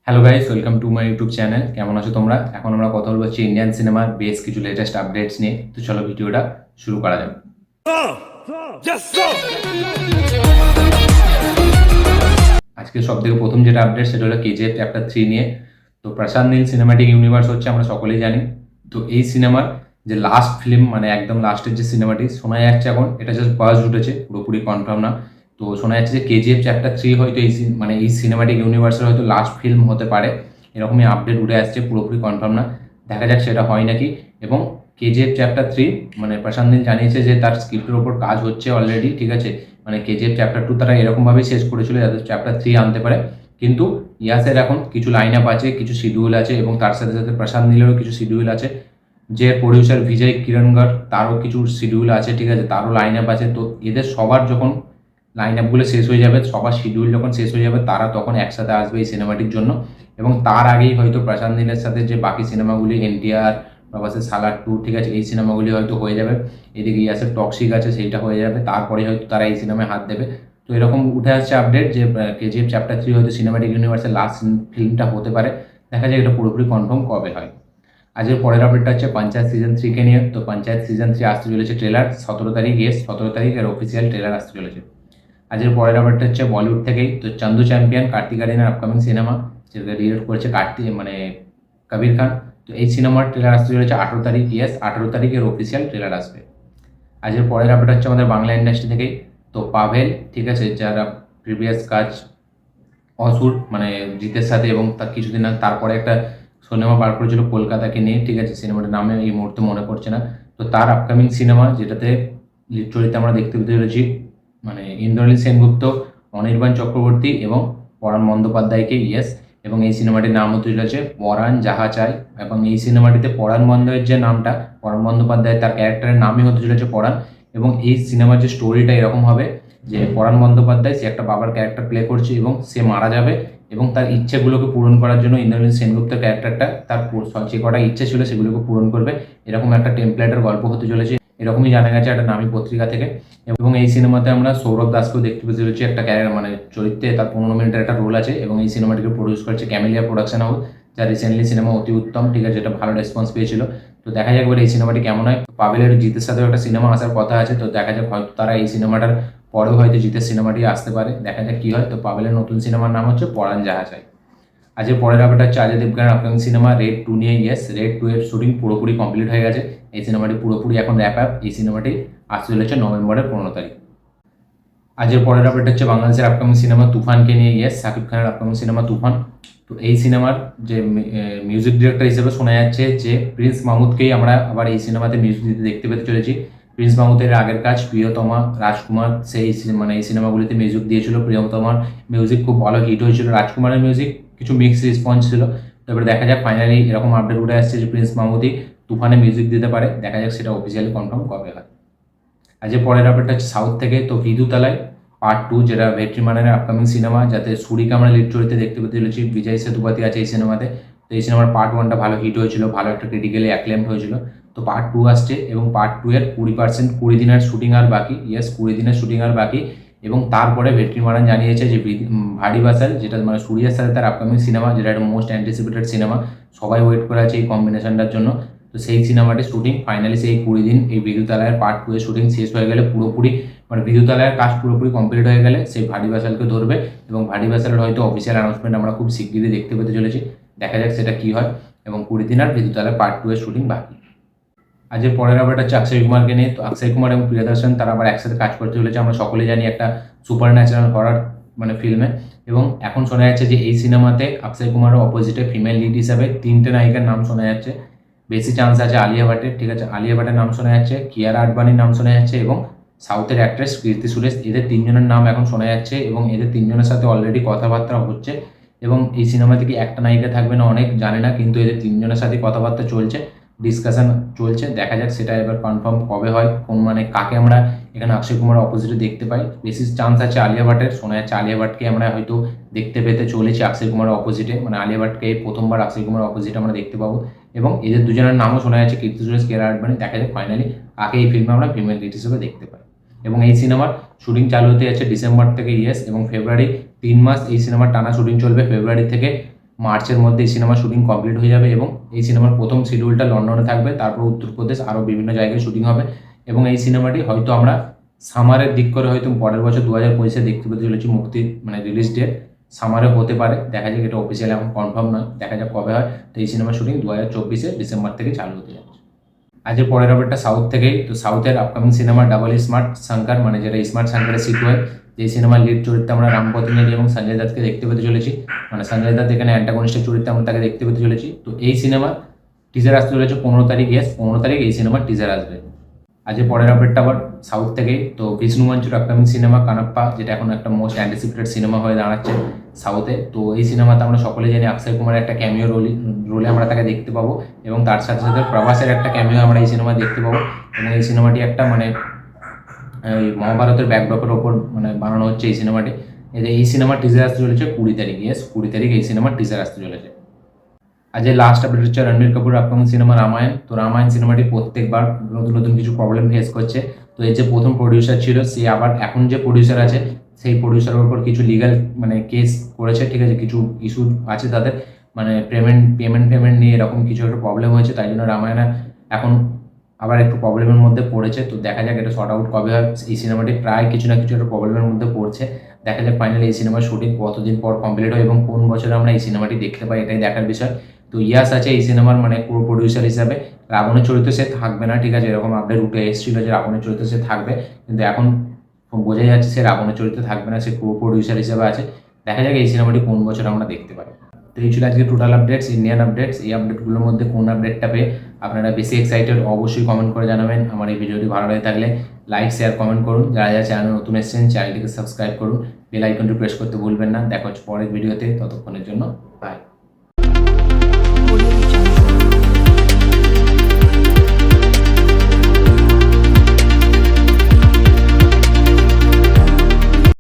Hello guys, welcome to my YouTube channel. কেমন আছো তোমরা? এখন আমরা কথা বলবো হচ্ছে ইন্ডিয়ান সিনেমার বেশ কিছু লেটেস্ট আপডেটস নিয়ে। তো চলো ভিডিওটা শুরু করা যাক। আজকে সব থেকে প্রথম যেটা আপডেট সেটা হলো কেজিএফ চ্যাপ্টার 3 নিয়ে। তো প্রশান্ত নীল সিনেমাটিক ইউনিভার্স হচ্ছে, আমরা সকলেই জানি। তো এই সিনেমার যে লাস্ট ফিল্ম, মানে একদম লাস্টের যে সিনেমাটি শোনা যাচ্ছে এখন, এটা জাস্ট বাজ উঠেছে, পুরোপুরি কনফার্ম না। তো শোনা যাচ্ছে যে কেজিএফ চ্যাপ্টার 3 হয়তো মানে এই সিনেমাটিক ইউনিভার্সের হয়তো লাস্ট ফিল্ম হতে পারে, এরকমই আপডেট উঠে আসছে, পুরোপুরি কনফার্ম না। দেখা যাক সেটা হয় নাকি। এবং কেজিএফ চ্যাপ্টার 3 মানে প্রশান্ত নীল জানিয়েছে যে তার স্ক্রিপ্টের ওপর কাজ হচ্ছে অলরেডি, ঠিক আছে। মানে কেজিএফ চ্যাপ্টার 2 তারা এরকমভাবেই শেষ করেছিল যাতে চ্যাপ্টার 3 আনতে পারে। কিন্তু ইয়াসের এখন কিছু লাইন আপ আছে, কিছু শিডিউল আছে, এবং তার সাথে সাথে প্রশান্ত নীলেরও কিছু শিডিউল আছে। যে প্রডিউসার বিজয় কিরণগড়, তারও কিছু শিডিউল আছে, ঠিক আছে, তারও লাইন আপ আছে। তো এদের সবার যখন লাইন আপগুলো শেষ হয়ে যাবে, সবার শিডিউল যখন শেষ হয়ে যাবে, তারা তখন একসাথে আসবে এই সিনেমাটির জন্য। এবং তার আগেই হয়তো প্রশান্ত নীলের সাথে যে বাকি সিনেমাগুলি এনটিআর, প্রভাসের সালার 2, ঠিক আছে, এই সিনেমাগুলি হয়তো হয়ে যাবে। এদিকে ইয়াসের টক্সিক আছে, সেইটা হয়ে যাবে, তারপরে হয়তো তারা এই সিনেমায় হাত দেবে। তো এরকম উঠে আসছে আপডেট যে কেজিএফ চ্যাপ্টার 3 হয়তো সিনেমাটিক ইউনিভার্সের লাস্ট ফিল্মটা হতে পারে। দেখা যায় এটা পুরোপুরি কনফার্ম কবে হয়। আজকের পরের আপডেটটা হচ্ছে পঞ্চায়েত সিজন 3 কে নিয়ে। তো পঞ্চায়েত সিজন 3 আসতে চলেছে ট্রেলার 17 তারিখ, 17 তারিখ এর অফিসিয়াল ট্রেলার আসতে চলেছে। আজকের পরের আপডেটটা হচ্ছে বলিউড থেকেই। তো চান্দু চ্যাম্পিয়ন কার্তিক আরিয়ানের আপকামিং সিনেমা, যেটা ডিরেক্ট করেছে মানে কবির খান। তো এই সিনেমার ট্রেলার আসতে চলেছে 18 তারিখ, 18 তারিখের অফিসিয়াল ট্রেলার আসবে। আজকের পরের আপডেট হচ্ছে আমাদের বাংলা ইন্ডাস্ট্রি থেকেই। তো পাভেল, ঠিক আছে, যারা প্রিভিয়াস কাজ অসুর মানে জিতের সাথে, এবং তার কিছুদিন তারপরে একটা সিনেমা বার করেছিল কলকাতাকে নিয়ে, ঠিক আছে, সিনেমাটার নামে এই মুহূর্তে মনে পড়ছে না। তো তার আপকামিং সিনেমা, যেটাতে লিড চরিত্রে আমরা দেখতে পেতে চলেছি মানে ইন্দ্রনীল সেনগুপ্ত, অনির্বাণ চক্রবর্তী এবং পরাণ বন্দ্যোপাধ্যায়কে, ইয়েস। এবং এই সিনেমাটির নাম হতে চলেছে পরাণ যাহা চাই। এবং এই সিনেমাটিতে পরাণ বন্দ্যোপাধ্যায়ের যে নামটা, পরাণ বন্দ্যোপাধ্যায়, তার ক্যারেক্টারের নামই হতে চলেছে পরাণ। এবং এই সিনেমার যে স্টোরিটা এরকম হবে যে পরাণ বন্দ্যোপাধ্যায় সে একটা বাবার ক্যারেক্টার প্লে করছে এবং সে মারা যাবে, এবং তার ইচ্ছেগুলোকে পূরণ করার জন্য ইন্দ্রনীল সেনগুপ্তের ক্যারেক্টারটা তার যে কটা ইচ্ছে ছিল সেগুলোকে পূরণ করবে। এরকম একটা টেমপ্লেটের গল্প হতে চলেছে, এরকমই জানা গেছে একটা নামী পত্রিকা থেকে। এবং এই সিনেমাতে আমরা সৌরভ দাসকেও দেখতে পেতে চলেছি একটা ক্যারেক্টার মানে চরিত্রে, তার 15 মিনিটের একটা রোল আছে। এবং এই সিনেমাটিকে প্রডিউস করেছে ক্যামেলিয়া প্রোডাকশন হাউস, যা রিসেন্টলি সিনেমা অতি উত্তম, ঠিক আছে, যেটা ভালো রেসপন্স পেয়েছিল। তো দেখা যাক এবার এই সিনেমাটি কেমন হয়। পাভেলের জিতের সাথেও একটা সিনেমা আসার কথা আছে, তো দেখা যাক হয়তো তারা এই সিনেমাটার পরেও হয়তো জিতের সিনেমাটি আসতে পারে, দেখা যাক কি হয়। তো পাভেলের নতুন সিনেমার নাম হচ্ছে পরাণ যাহা চাই। আজকের পরের আপডেট হচ্ছে অজয় দেবগনের আপকামিং সিনেমা রেড 2 নিয়ে। ইয়েস, রেড 2 এর শুটিং পুরোপুরি কমপ্লিট হয়ে গেছে। এই সিনেমাটি পুরোপুরি এখন র্যাপ আপ। এই সিনেমাটি আসতে চলেছে নভেম্বরের 15 তারিখ। আজকের পরের আপডেট হচ্ছে বাংলাদেশের আপকামিং সিনেমা তুফানকে নিয়ে। ইয়েস, শাকিব খানের আপকামিং সিনেমা তুফান। তো এই সিনেমার যে মিউজিক ডিরেক্টর হিসেবে শোনা যাচ্ছে যে প্রিন্স মাহমুদকেই আমরা আবার এই সিনেমাতে মিউজিক দিতে দেখতে পেতে চলেছি। প্রিন্স মাহমুদের আগের কাজ প্রিয়তমা, রাজকুমার, সেই মানে এই সিনেমাগুলিতে মিউজিক দিয়েছিল। প্রিয়তমার মিউজিক খুব ভালো হিট হয়েছিল, রাজকুমারের মিউজিক কিছু মিক্স রেসপন্স ছিল। তো এবার দেখা যাক ফাইনালি এরকম আপডেট উঠে আসছে যে প্রিন্স মাহমুদই তুফানে মিউজিক দিতে পারে। দেখা যাক সেটা অফিসিয়ালি কনফার্ম কবে হয়। আজকের পরের আপডেটটা হচ্ছে সাউথ থেকে। তো বিদুতালায় পার্ট 2, যেটা ভেট্রিমানের আপকামিং সিনেমা, যাতে সুরিকে আমরা লিড চরিত্রে দেখতে পেতে চলেছি। বিজয় সেতুপতি আছে এই সিনেমাতে। তো এই সিনেমার পার্ট 1টা ভালো হিট হয়েছিল, ভালো একটা ক্রিটিক্যালি অ্যাক্লেমড হয়েছিল। তো পার্ট 2 আসছে, এবং পার্ট 2 এর 20%, 20 দিনের শুটিং আর বাকি। ইয়েস, 20 দিনের শুটিং আর বাকি। এবং তারপরে ভেট্রিমারান জানিয়েছে যে ভারী বাসাল, যেটা মানে সূর্যের সাথে তার আপকামিং সিনেমা, যেটা একটা মোস্ট অ্যান্টিসিপেটেড সিনেমা, সবাই ওয়েট করে আছে এই কম্বিনেশনটার জন্য। তো সেই সিনেমাটির শুটিং ফাইনালি সেই 20 দিন, এই বিদ্যুতালয়ের পার্ট 2 এর শুটিং শেষ হয়ে গেলে পুরোপুরি, মানে বিদ্যুতালয়ের কাজ পুরোপুরি কমপ্লিট হয়ে গেলে সেই ভারী বাসালকে ধরবে। এবং ভারী বাসালের হয়তো অফিসিয়াল অ্যানাউন্সমেন্ট আমরা খুব শিগগিরই দেখতে পেতে চলেছি। দেখা যাক সেটা কি হয়। এবং 20 দিন আর বিদ্যুতালয় পার্ট 2 এর শুটিং বাকি। আজকের পরের আপডেট হচ্ছে অক্ষয় কুমারকে নিয়ে। তো অক্ষয় কুমার এবং প্রিয়দর্শন তারা আবার একসাথে কাজ করতে চলেছে, আমরা সকলেই জানি, একটা সুপার ন্যাচারাল হরার মানে ফিল্মে। এবং এখন শোনা যাচ্ছে যে এই সিনেমাতে অক্ষয় কুমারের অপোজিটে ফিমেল লিড হিসাবে 3টে নায়িকার নাম শোনা যাচ্ছে। বেশি চান্স আছে আলিয়া ভাটের, ঠিক আছে, আলিয়া ভাটের নাম শোনা যাচ্ছে, কিয়ারা আডবাণীর নাম শোনা যাচ্ছে, এবং সাউথের অ্যাক্ট্রেস কীর্তি সুরেশ। এদের 3জনের নাম এখন শোনা যাচ্ছে, এবং এদের 3জনের সাথে অলরেডি কথাবার্তা হচ্ছে। এবং এই সিনেমা থেকে একটা নায়িকা থাকবে না অনেক জানে না, কিন্তু এদের 3জনের সাথে কথাবার্তা চলছে, ডিসকাশন চলছে। দেখা যাক সেটা এবার কনফার্ম কবে হয়, কোন মানে কাকে আমরা এখানে অক্ষয় কুমারের অপোজিটে দেখতে পাই। বেশি চান্স আছে আলিয়া ভাটের, শোনা যাচ্ছে আলিয়া ভাটকে আমরা হয়তো দেখতে পেতে চলেছি অক্ষয় কুমারের অপোজিটে, মানে আলিয়া ভাটকে প্রথমবার অক্ষয় কুমারের অপোজিটে আমরা দেখতে পাবো। এবং এদের দুজনের নামও শোনা যাচ্ছে, কীর্তি সুরেশ, কিয়ারা আডবাণী। দেখা যাক ফাইনালি কাকে এই ফিল্মে আমরা ফিমেল লিড হিসেবে দেখতে পাই। এবং এই সিনেমার শুটিং চালু হতে যাচ্ছে ডিসেম্বর থেকে। ইয়েস, এবং ফেব্রুয়ারি 3 মাস এই সিনেমার টানা শুটিং চলবে, ফেব্রুয়ারি থেকে মার্চের মধ্যে এই সিনেমার শুটিং কমপ্লিট হয়ে যাবে এবং এই সিনেমার প্রথম শিডিউলটা লন্ডনে থাকবে, তারপর উত্তরপ্রদেশ আরও বিভিন্ন জায়গায় শুটিং হবে এবং এই সিনেমাটি হয়তো আমরা সামারের দিক করে হয়তো পরের বছর 2025-এ দেখতে পেতে চলেছি মুক্তি, মানে রিলিজ ডেট সামারে হতে পারে, দেখা যাক, এটা অফিসিয়ালি এখন কনফার্ম নয়, দেখা যাক কবে হয়। তো এই সিনেমার শুটিং 2024-এ ডিসেম্বর থেকে চালু হতে যাচ্ছে। আজকের পরের আপডেটটা সাউথ থেকেই। তো সাউথের upcoming cinema double smart Shankar, মানে যেটা স্মার্ট শঙ্করের সিকুয়েল, যে সিনেমার লিড চরিত্রে আমরা রাম পতিনেনি এবং সঞ্জয় দত্তকে দেখতে পেতে চলেছি, মানে সঞ্জয় দত্ত এখানে অ্যান্টাগনিস্টের চরিত্রে আমরা তাকে দেখতে পেতে চলেছি। তো এই সিনেমার টিজার আসতে চলেছে 15 তারিখ, 15 তারিখ এই সিনেমার টিজার আসবে। আজকে পরের আপডেটটা আবার সাউথ থেকেই। তো বিষ্ণু মঞ্চুর আপকামিং সিনেমা কানাপ্পা, যেটা এখন একটা মোস্ট অ্যান্টিসিপেটেড সিনেমা হয়ে দাঁড়াচ্ছে সাউথে। তো এই সিনেমাতে আমরা সকলে জানি অক্ষয় কুমারের একটা ক্যামিও রোলে আমরা তাকে দেখতে পাবো এবং তার সাথে সাথে প্রভাসের একটা ক্যামিও আমরা এই সিনেমা দেখতে পাবো এবং এই সিনেমাটি একটা মানে এই মহাভারতের ব্যাকড্রপের ওপর মানে বানানো হচ্ছে এই সিনেমাটি। এই সিনেমার টিজার আসতে চলেছে 20 তারিখ, 20 তারিখ এই সিনেমার টিজার আসতে চলেছে। আজ লাস্ট আপডেট হচ্ছে রণবীর কাপুর আপকামিং সিনেমা রামায়ণ। তো রামায়ণ সিনেমাটি প্রত্যেকবার নতুন নতুন কিছু প্রবলেম ফেস করছে। তো এর যে প্রথম প্রডিউসার ছিল সে আবার এখন যে প্রডিউসার আছে সেই প্রডিউসারের উপর কিছু লিগাল মানে কেস করেছে, ঠিক আছে, কিছু ইস্যু আছে তাদের, মানে পেমেন্ট নিয়ে এরকম কিছু একটা প্রবলেম হয়েছে, তাই জন্য রামায়ণা এখন আবার একটু প্রবলেমের মধ্যে পড়েছে। তো দেখা যাক এটা শর্ট আউট কবে হয়। এই সিনেমাটি প্রায় কিছু না কিছু একটা প্রবলেমের মধ্যে পড়ছে, দেখা যাক ফাইনালি এই সিনেমার শুটিং কতদিন পর কমপ্লিট হয় এবং কোন বছরে আমরা এই সিনেমাটি দেখতে পাই, এটাই দেখার বিষয়। তো ইয়াস আছে এই সিনেমার মানে পুরো প্রডিউসার হিসাবে, রাবণের চরিত্রে সে থাকবে না, ঠিক আছে, এরকম আপডেট উঠে এসেছিল যে রাবণের চরিত্রে সে থাকবে, কিন্তু এখন বোঝাই যাচ্ছে সে রাবণের চরিত্রে থাকবে না, সে পুরো প্রডিউসার হিসেবে আছে। দেখা যাক এই সিনেমাটি কোন বছর আমরা দেখতে পাই। তো এই ছিল আজকে টোটাল আপডেটস, ইন্ডিয়ান আপডেটস। এই আপডেটগুলোর মধ্যে কোন আপডেটটা পেয়ে আপনারা বেশি এক্সাইটেড অবশ্যই কমেন্ট করে জানাবেন। আমার এই ভিডিওটি ভালো লাগে থাকলে লাইক শেয়ার কমেন্ট করুন। যারা যারা চ্যানেল নতুন এসেছেন চ্যানেলটিকে সাবস্ক্রাইব করুন, বেল আইকনটি প্রেস করতে ভুলবেন না। দেখা হচ্ছে পরের ভিডিওতে, ততক্ষণের জন্য বাই।